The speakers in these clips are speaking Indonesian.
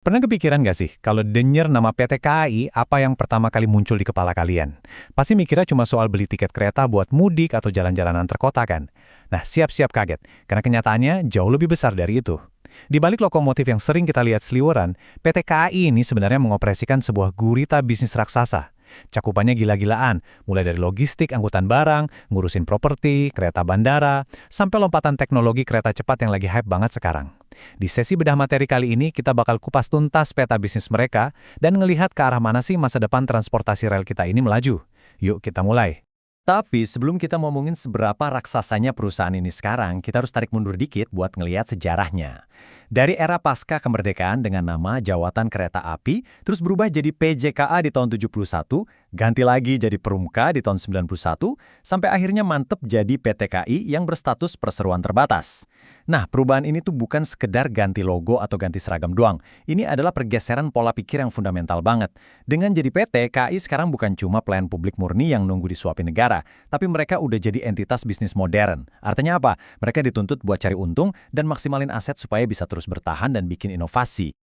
Pernah kepikiran nggak sih, kalau denger nama PT KAI, apa yang pertama kali muncul di kepala kalian? Pasti mikirnya cuma soal beli tiket kereta buat mudik atau jalan-jalan antar kota kan? Nah, siap-siap kaget, karena kenyataannya jauh lebih besar dari itu. Di balik lokomotif yang sering kita lihat seliweran, PT KAI ini sebenarnya mengoperasikan sebuah gurita bisnis raksasa. Cakupannya gila-gilaan, mulai dari logistik angkutan barang, ngurusin properti, kereta bandara, sampai lompatan teknologi kereta cepat yang lagi hype banget sekarang. Di sesi bedah materi kali ini, kita bakal kupas tuntas peta bisnis mereka dan ngelihat ke arah mana sih masa depan transportasi rel kita ini melaju. Yuk kita mulai. Tapi sebelum kita ngomongin seberapa raksasanya perusahaan ini sekarang, kita harus tarik mundur dikit buat ngelihat sejarahnya. Dari era pasca kemerdekaan dengan nama Jawatan Kereta Api, terus berubah jadi PJKA di tahun 71, ganti lagi jadi Perumka di tahun 91, sampai akhirnya mantep jadi PT KAI yang berstatus perseroan terbatas. Nah, perubahan ini tuh bukan sekedar ganti logo atau ganti seragam doang. Ini adalah pergeseran pola pikir yang fundamental banget. Dengan jadi PT, KAI sekarang bukan cuma pelayan publik murni yang nunggu disuapin negara, tapi mereka udah jadi entitas bisnis modern. Artinya apa? Mereka dituntut buat cari untung dan maksimalin aset supaya bisa terus bertahan dan bikin inovasi.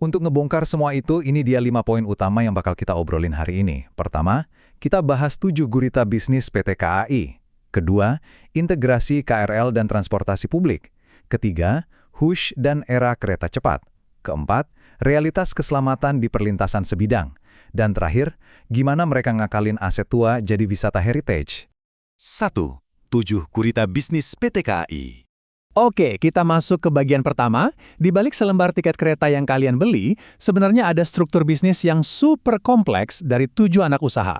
Untuk ngebongkar semua itu, ini dia 5 poin utama yang bakal kita obrolin hari ini. Pertama, kita bahas 7 gurita bisnis PT KAI. Kedua, integrasi KRL dan transportasi publik. Ketiga, Hush dan era kereta cepat. Keempat, realitas keselamatan di perlintasan sebidang. Dan terakhir, gimana mereka ngakalin aset tua jadi wisata heritage. 1. 7 gurita bisnis PT KAI. Oke, kita masuk ke bagian pertama. Di balik selembar tiket kereta yang kalian beli, sebenarnya ada struktur bisnis yang super kompleks dari 7 anak usaha.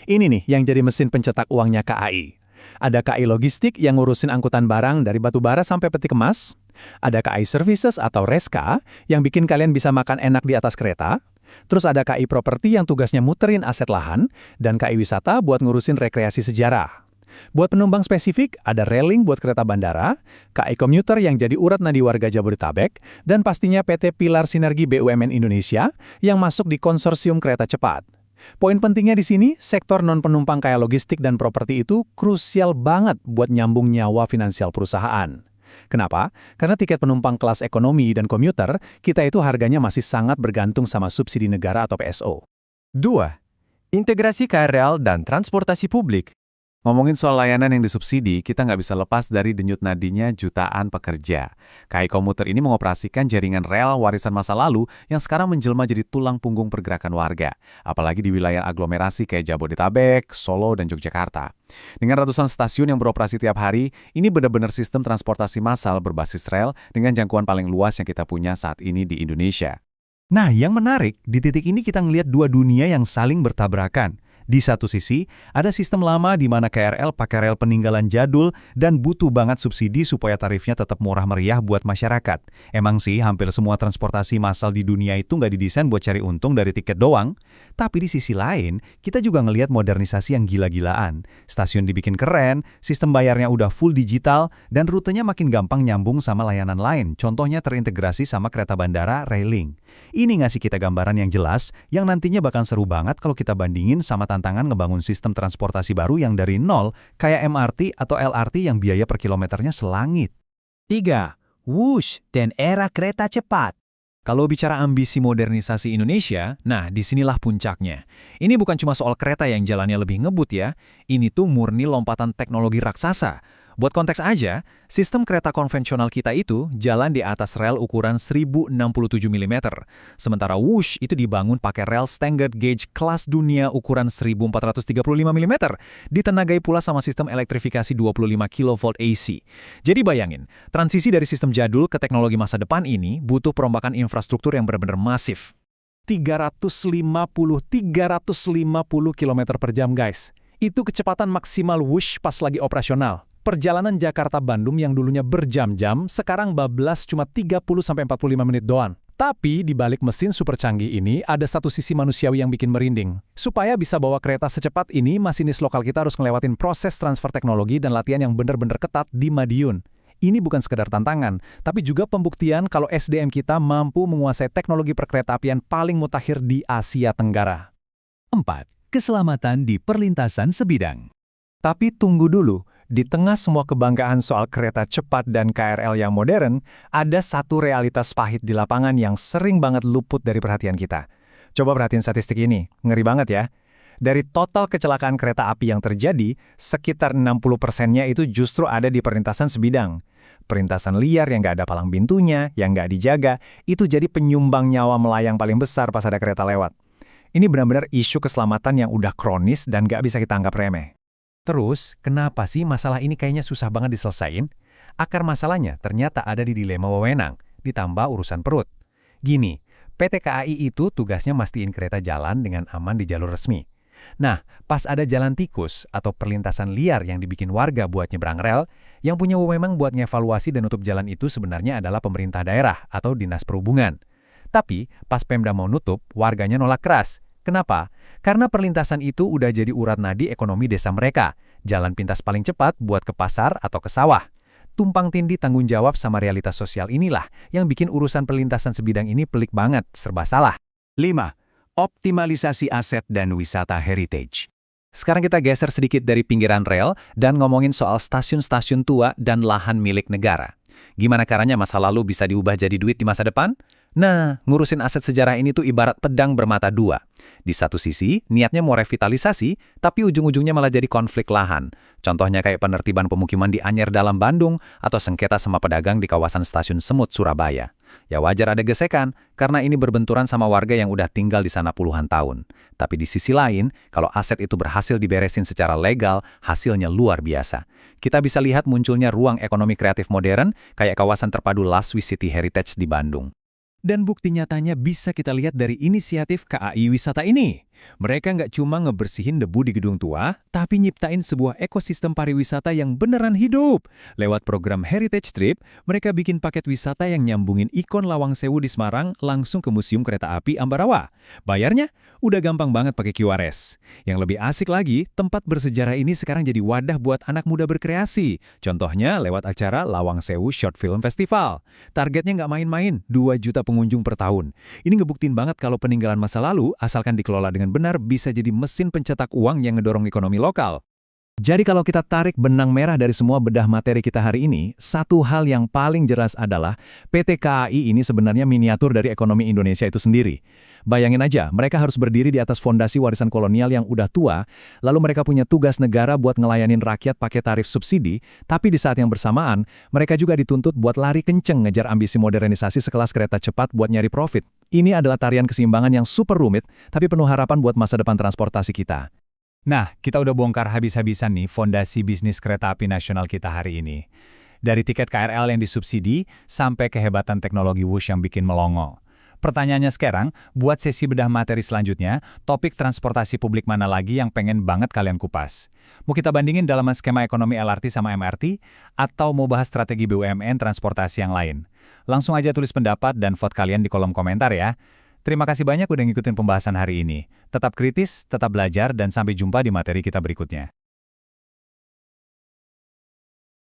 Ini nih yang jadi mesin pencetak uangnya KAI. Ada KAI Logistik yang ngurusin angkutan barang dari batu bara sampai peti kemas. Ada KAI Services atau Reska yang bikin kalian bisa makan enak di atas kereta. Terus ada KAI Property yang tugasnya muterin aset lahan. Dan KAI Wisata buat ngurusin rekreasi sejarah. Buat penumpang spesifik, ada railing buat kereta bandara, KAI Komuter yang jadi urat nadi warga Jabodetabek, dan pastinya PT Pilar Sinergi BUMN Indonesia yang masuk di konsorsium kereta cepat. Poin pentingnya di sini, sektor non-penumpang kayak logistik dan properti itu krusial banget buat nyambung nyawa finansial perusahaan. Kenapa? Karena tiket penumpang kelas ekonomi dan komuter, kita itu harganya masih sangat bergantung sama subsidi negara atau PSO. 2. Integrasi KRL dan transportasi publik. Ngomongin soal layanan yang disubsidi, kita nggak bisa lepas dari denyut nadinya jutaan pekerja. KAI Komuter ini mengoperasikan jaringan rel warisan masa lalu yang sekarang menjelma jadi tulang punggung pergerakan warga. Apalagi di wilayah aglomerasi kayak Jabodetabek, Solo, dan Yogyakarta. Dengan ratusan stasiun yang beroperasi tiap hari, ini benar-benar sistem transportasi massal berbasis rel dengan jangkauan paling luas yang kita punya saat ini di Indonesia. Nah, yang menarik, di titik ini kita ngelihat dua dunia yang saling bertabrakan. Di satu sisi, ada sistem lama di mana KRL pakai rel peninggalan jadul dan butuh banget subsidi supaya tarifnya tetap murah meriah buat masyarakat. Emang sih, hampir semua transportasi massal di dunia itu nggak didesain buat cari untung dari tiket doang. Tapi di sisi lain, kita juga ngelihat modernisasi yang gila-gilaan. Stasiun dibikin keren, sistem bayarnya udah full digital, dan rutenya makin gampang nyambung sama layanan lain. Contohnya terintegrasi sama kereta bandara railing. Ini ngasih kita gambaran yang jelas, yang nantinya bakal seru banget kalau kita bandingin sama tantangan ngebangun sistem transportasi baru yang dari nol, kayak MRT atau LRT yang biaya per kilometernya selangit. 3. Wush dan era kereta cepat. Kalau bicara ambisi modernisasi Indonesia, nah disinilah puncaknya. Ini bukan cuma soal kereta yang jalannya lebih ngebut ya, ini tuh murni lompatan teknologi raksasa. Buat konteks aja, sistem kereta konvensional kita itu jalan di atas rel ukuran 1067 mm. Sementara Wush itu dibangun pakai rel standard gauge kelas dunia ukuran 1435 mm. Ditenagai pula sama sistem elektrifikasi 25 kV AC. Jadi bayangin, transisi dari sistem jadul ke teknologi masa depan ini butuh perombakan infrastruktur yang benar-benar masif. 350 km per jam guys. Itu kecepatan maksimal Wush pas lagi operasional. Perjalanan Jakarta-Bandung yang dulunya berjam-jam, sekarang bablas cuma 30-45 menit doang. Tapi di balik mesin super canggih ini, ada satu sisi manusiawi yang bikin merinding. Supaya bisa bawa kereta secepat ini, masinis lokal kita harus ngelewatin proses transfer teknologi dan latihan yang benar-benar ketat di Madiun. Ini bukan sekedar tantangan, tapi juga pembuktian kalau SDM kita mampu menguasai teknologi perkeretaapian paling mutakhir di Asia Tenggara. 4. Keselamatan di perlintasan sebidang. Tapi tunggu dulu, Di tengah semua kebanggaan soal kereta cepat dan KRL yang modern, ada satu realitas pahit di lapangan yang sering banget luput dari perhatian kita. Coba perhatiin statistik ini, ngeri banget ya. Dari total kecelakaan kereta api yang terjadi, sekitar 60%-nya itu justru ada di perlintasan sebidang. Perlintasan liar yang nggak ada palang pintunya, yang nggak dijaga, itu jadi penyumbang nyawa melayang paling besar pas ada kereta lewat. Ini benar-benar isu keselamatan yang udah kronis dan nggak bisa kita anggap remeh. Terus, kenapa sih masalah ini kayaknya susah banget diselesain? Akar masalahnya ternyata ada di dilema wewenang, ditambah urusan perut. Gini, PT KAI itu tugasnya mastiin kereta jalan dengan aman di jalur resmi. Nah, pas ada jalan tikus atau perlintasan liar yang dibikin warga buat nyebrang rel, yang punya wewenang buat ngevaluasi dan nutup jalan itu sebenarnya adalah pemerintah daerah atau dinas perhubungan. Tapi, pas Pemda mau nutup, warganya nolak keras. Kenapa? Karena perlintasan itu udah jadi urat nadi ekonomi desa mereka. Jalan pintas paling cepat buat ke pasar atau ke sawah. Tumpang tindih tanggung jawab sama realitas sosial inilah yang bikin urusan perlintasan sebidang ini pelik banget, serba salah. 5. Optimalisasi aset dan wisata heritage. Sekarang kita geser sedikit dari pinggiran rel dan ngomongin soal stasiun-stasiun tua dan lahan milik negara. Gimana caranya masa lalu bisa diubah jadi duit di masa depan? Nah, ngurusin aset sejarah ini tuh ibarat pedang bermata dua. Di satu sisi, niatnya mau revitalisasi, tapi ujung-ujungnya malah jadi konflik lahan. Contohnya kayak penertiban pemukiman di Anyer Dalam Bandung atau sengketa sama pedagang di kawasan Stasiun Semut, Surabaya. Ya wajar ada gesekan, karena ini berbenturan sama warga yang udah tinggal di sana puluhan tahun. Tapi di sisi lain, kalau aset itu berhasil diberesin secara legal, hasilnya luar biasa. Kita bisa lihat munculnya ruang ekonomi kreatif modern, kayak kawasan terpadu Laswi City Heritage di Bandung. Dan bukti nyatanya bisa kita lihat dari inisiatif KAI Wisata ini. Mereka nggak cuma ngebersihin debu di gedung tua, tapi nyiptain sebuah ekosistem pariwisata yang beneran hidup. Lewat program Heritage Trip, mereka bikin paket wisata yang nyambungin ikon Lawang Sewu di Semarang langsung ke Museum Kereta Api Ambarawa. Bayarnya udah gampang banget pakai QRS. Yang lebih asik lagi, tempat bersejarah ini sekarang jadi wadah buat anak muda berkreasi. Contohnya lewat acara Lawang Sewu Short Film Festival. Targetnya nggak main-main, 2 juta pengunjung per tahun. Ini ngebuktiin banget kalau peninggalan masa lalu, asalkan dikelola dengan benar, bisa jadi mesin pencetak uang yang ngedorong ekonomi lokal. Jadi kalau kita tarik benang merah dari semua bedah materi kita hari ini, satu hal yang paling jelas adalah PT KAI ini sebenarnya miniatur dari ekonomi Indonesia itu sendiri. Bayangin aja, mereka harus berdiri di atas fondasi warisan kolonial yang udah tua, lalu mereka punya tugas negara buat ngelayanin rakyat pakai tarif subsidi, tapi di saat yang bersamaan, mereka juga dituntut buat lari kenceng ngejar ambisi modernisasi sekelas kereta cepat buat nyari profit. Ini adalah tarian keseimbangan yang super rumit, tapi penuh harapan buat masa depan transportasi kita. Nah, kita udah bongkar habis-habisan nih fondasi bisnis kereta api nasional kita hari ini. Dari tiket KRL yang disubsidi, sampai kehebatan teknologi Wush yang bikin melongo. Pertanyaannya sekarang, buat sesi bedah materi selanjutnya, topik transportasi publik mana lagi yang pengen banget kalian kupas? Mau kita bandingin dalam skema ekonomi LRT sama MRT, atau mau bahas strategi BUMN transportasi yang lain? Langsung aja tulis pendapat dan vote kalian di kolom komentar ya. Terima kasih banyak udah ngikutin pembahasan hari ini. Tetap kritis, tetap belajar, dan sampai jumpa di materi kita berikutnya.